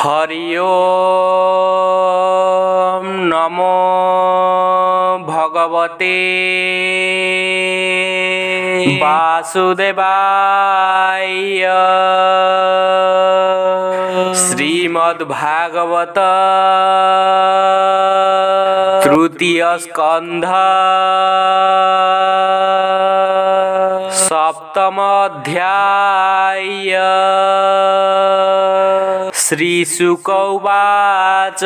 हरि ओम नमो भगवते वासुदेवाय। श्रीमद्भागवत तृतीय स्कंध सप्तम अध्याय। श्रीशुक उवाच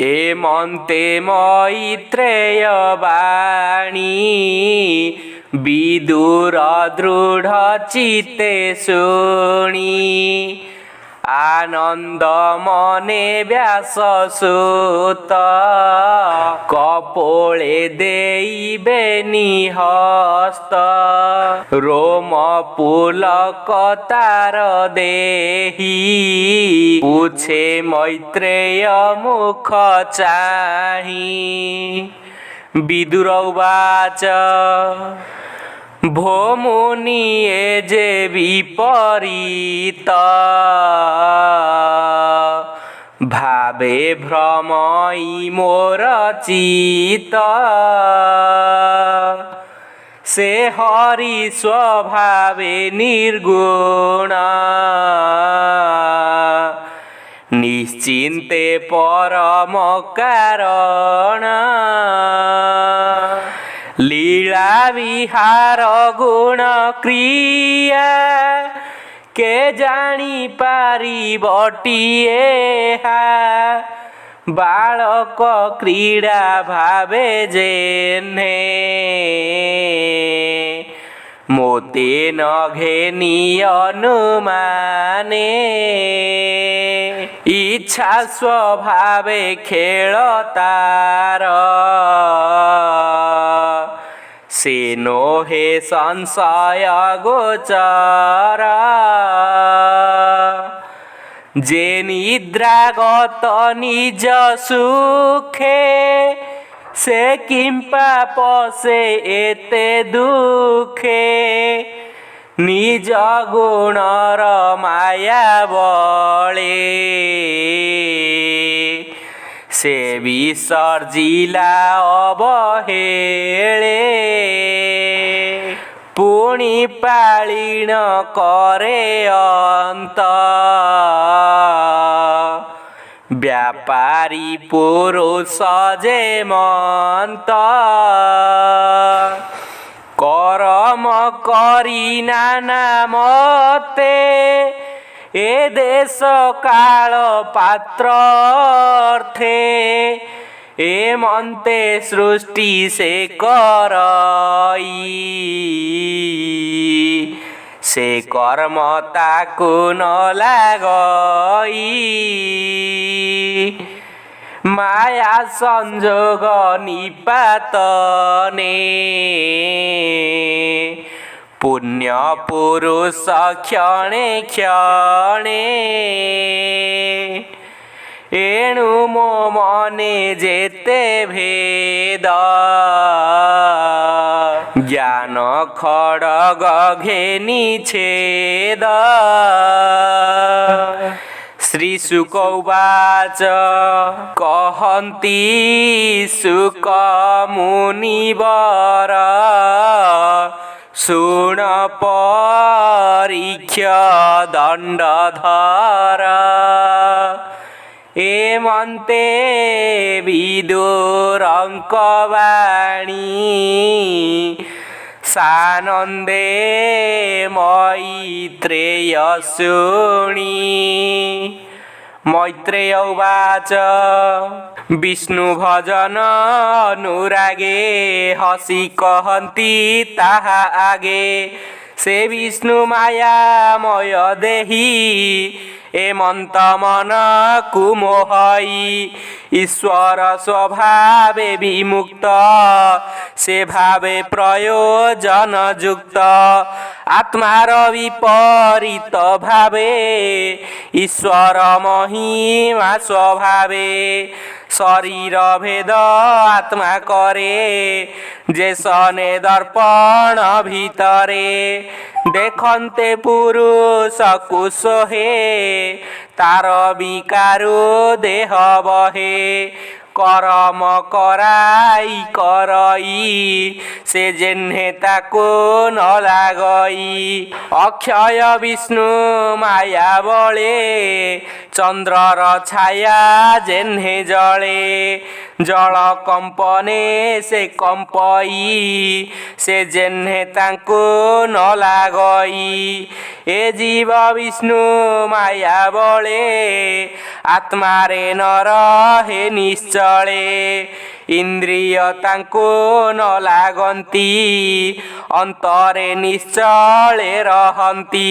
एमन्ते मैत्रेय वाणी विदुर दृढ़ चित्ते शुणी आनंद मने व्याससुत कपोले देइबे निहस्त रोम पुलक तार देहि पूछे मैत्रेय मुख चाहि। विदुर उवाच भो मुनि ए जे विपरीत भावे भ्रमई मोर चित से हरि स्वभावे निर्गुण निश्चिन्ते परम कारण लीला विहार गुण क्रिया के जानी पारी बटिए बालक क्रीड़ा भावे जेने मोते न घेनी अनुमाने इच्छा स्वभावे खेल तार से नो हे संशय गोचर जे निद्रागत निज सुखे से किंपा पसे एते दुखे निज गुणर माया बळे से विसर्जिला अवहेळे पुणी पाळीण करे अंत व्यापारी पुरुष जे मंत करम करी नाना मते ए देश काल पात्र अर्थे ए मन्ते सृष्टि से करई से कर्म ताकु न लागई माया संजोग निपातने पुण्य पुरुष क्षणे क्षणे एणु मो मने जेते भेद ज्ञान खड्ग घेनी छेद। श्रीशुक उवाच कहन्ति शुक मुनिवर शुण परीक्ष दण्डधर एमन्ते विदुरङ्क वाणी सानन्दे मैत्रेय शुणी। मैत्रेय उवाच विष्णु भजन अनुरागे हसी कहन्ति ताहा आगे से विष्णु मायामय देहि एमन्त मन कुमोहई ईश्वर स्वभावे विमुक्त से भावे प्रयोजन युक्त आत्मार विपरीत भावे ईश्वर महिमा स्वभावे शरीर भेद आत्मा करे जे सने दर्पण भितरे देखन्ते पुरुष कुशोहे तार विकारु देह बहे करम कराई करई से जेन्हे ताको न लागई अक्षय विष्णु माया बळे चंद्रर छाया जेन्हे जळे जल कंपने से कंपई से जेन्हे ताको न लागई ए जीव विष्णु माया बळे आत्मारे न रहे निश्चले इंद्रिय तांको न लागंती अंतरे निश्चले रहंती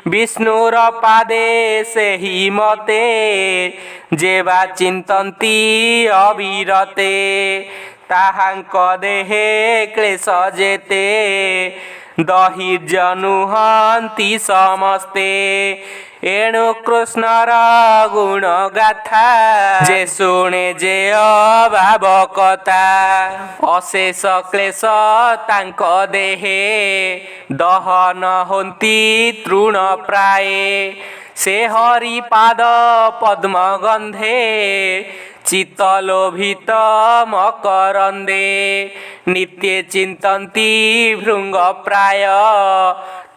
विष्णुर पादे से ही मते जेबा चिंतन्ति अविरते ताहांक देहे क्लेश जेते दहिर्य नुहंती समस्ते एणु कृष्णर गुण गाथा जे शुणे जे अभाव कथा अशेष क्लेश तांक देहे दहन होंती तृण प्राये से हरि पाद पद्म गंधे चित्त लोभित मकरंदे नित्य चिंतन्ति भृंग प्राय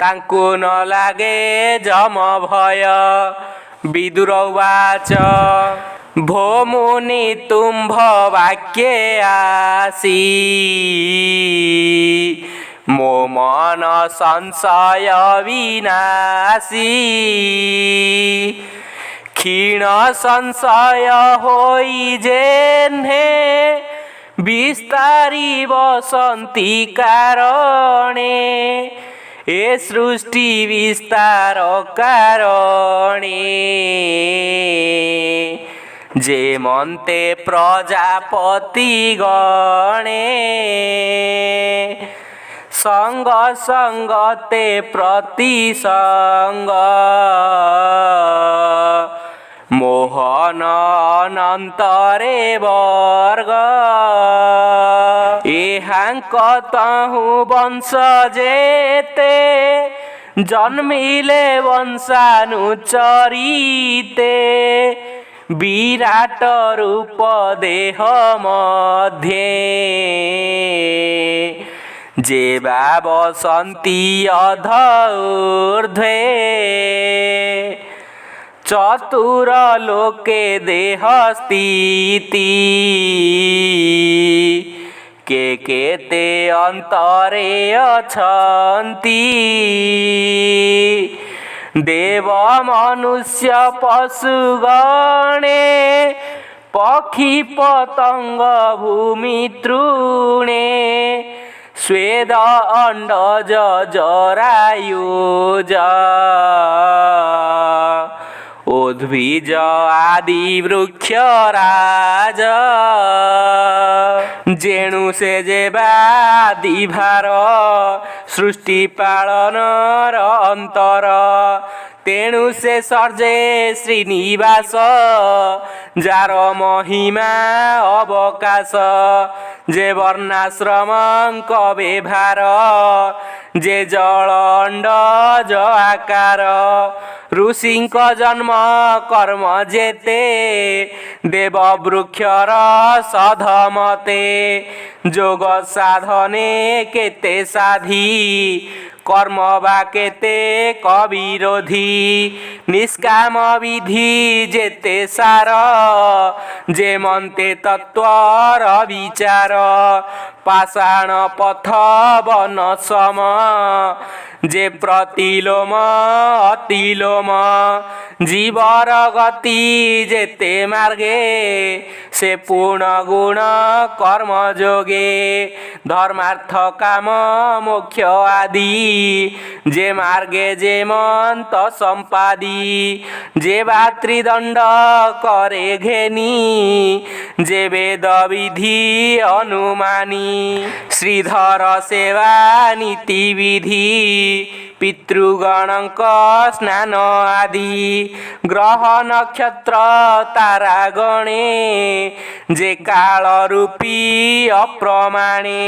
तांकु न लागे जम भय विदुर उवाच भो मुनि तुम्भ वाक्ये आसी मो मन संशय विनाशी क्षीण संशय होई जेन्हे विस्तारी बसंती कारणे ए सृष्टि विस्तार कारणे जे मन्ते प्रजापति गणे संग संगते प्रतिसंग मोहन अनंतरे वर्ग एहांक तहु वंश जेते जन्मिले वंशानुचरिते विराट रूप देह मध्ये जेबा बसंती अध ऊर्ध्वे चतुर लोके देह स्थिति के ते अंतरे अछंती देव मनुष्य पशु गणे पक्षी पतंग भूमि तृणे स्वेद अंडज जरायुज उद्भिज आदि वृक्ष राज जेणु से जेबादि भार सृष्टि पालन अंतर तेणु से सर्जे श्रीनिवास जार महिमा अवकाश जे वर्णाश्रम कवे भार जे जल अंडज आकार ऋषिंक जन्म कर्म जेते देव वृक्षर सधमते जोग साधने केते साधी कर्म बा केते कविरोधी निष्काम विधि जेते सार जे मन्ते तत्वर विचार पाषाण पथ वन सम जे प्रतिलोम अतिलोम जीवर गति जेते मार्गे से पूर्ण गुण कर्म जोगे धर्मार्थ काम मोक्ष आदि जे मार्गे जे मंत संपादी जे भातृदंड करे घेनी जे वेद विधि अनुमानी श्रीधर सेवा नीति विधि ପିତୃଗଣଙ୍କ ସ୍ନାନ ଆଦି ଗ୍ରହ ନକ୍ଷତ୍ର ତାରା ଗଣେ ଯେ କାଳ ରୂପୀ ଅପ୍ରମାଣେ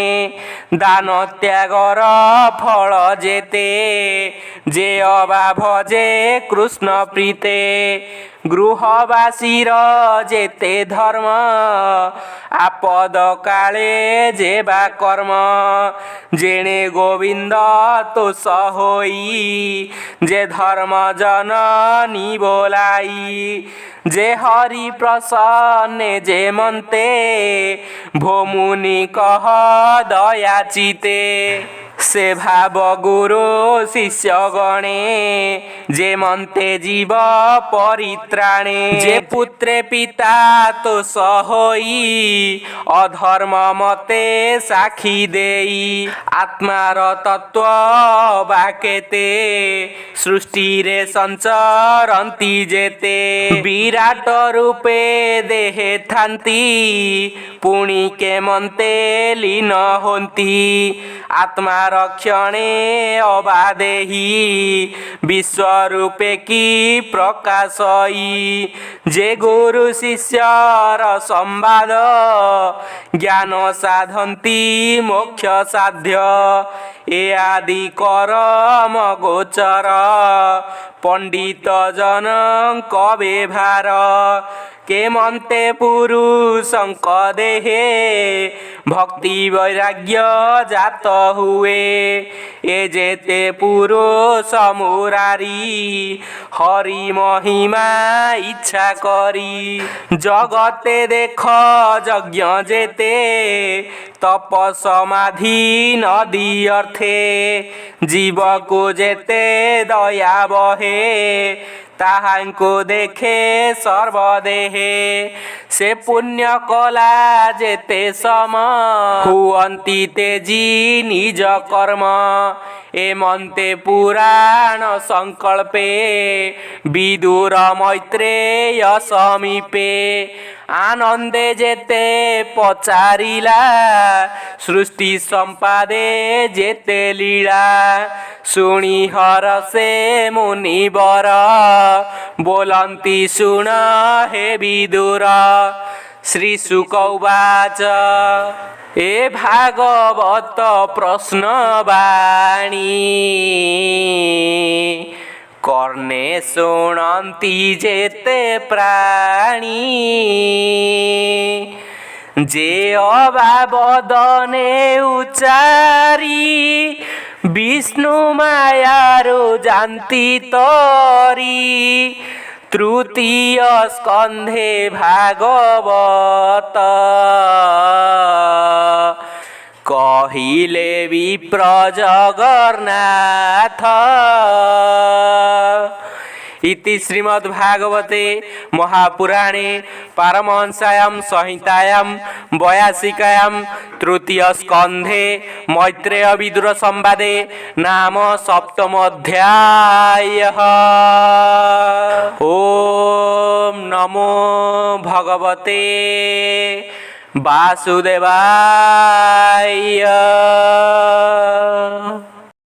ଦାନ ତ୍ୟାଗର ଫଳ ଯେତେ ଯେ ଅଭାବ ଯେ କୃଷ୍ଣ ପ୍ରୀତେ ଗୃହବାସୀର ଯେତେ ଧର୍ମ ଆପଦ କାଳେ ଯେ ବା କର୍ମ ଯେଣେ ଗୋବିନ୍ଦ ତୋଷ ହୋଇ ଯେ ଧର୍ମ ଜନନୀ ବୋলাই যে হরি প্রসন্নে যে মন্তে ভোমুনি কহ দয়া চিতে সে ভাব গুরু শিষ্য গণে যে মন্তে জীব পরিত্রাণে যে পুত্রে পিতা তোষ হই অধর্ম মতে সাক্ষী দেই আত্মার তত্ত্ব বা কেতে সৃষ্টিরে সঞ্চরন্তি যেতে বিরাট রূপে দেহে থান্তি পুଣି কেমন্তে লীন হন্তি আত্মার ক্ষণে অবাদেহি বিশ্বরূপে কি প্রকাশই যে গুরু শিষ্যর সম্বাদ জ্ঞান সাধন্তি মোক্ষ সাধ্য এ আদি করম গোচর পণ্ডিত জনଙ୍କ ব্যবহার কেমন্তে পুরুষଙ୍କ দেহে ভক্তি বৈরাগ্য জাত হুয়ে এ যেতে পুরুষ মুরারি হরি মহিমা ইচ্ছা করি জগতে দেখ যজ্ঞ যেতে তপ সমাধি নদী অর্থে জীবকু যেতে দয়া বহে তাহাଙ୍କୁ দেখে সর্বদেহে সে পুণ্য কলা যেতে সম হুয়ন্তি তেজি নিজ কর্ম এমন্তে পুরাণ সংকল্পে বিদুর মৈত্রেয় সমীপে আনন্দে যেতে পচারিলা সৃষ্টি সম্পাদে যেতে লীলা শুনি হরসে মুনিবর बोलन्ति शुण हे विदुर श्री शुक उवाच ए भागवत प्रश्नवाणी कर्णे शुणन्ति जेते प्राणी जे अभावदने उच्चारी विष्णु मायारो जानती तरी तृतीय स्कंधे भागवत कहिले विप्र जगन्नाथ इति श्रीमद्भागवते महापुराणे पारमहंस्यां संहितायां 82 तृतीय स्कंधे मैत्रेय विदुर संवादे नाम सप्तमोऽध्यायः। ओम नमो भगवते वासुदेवाय।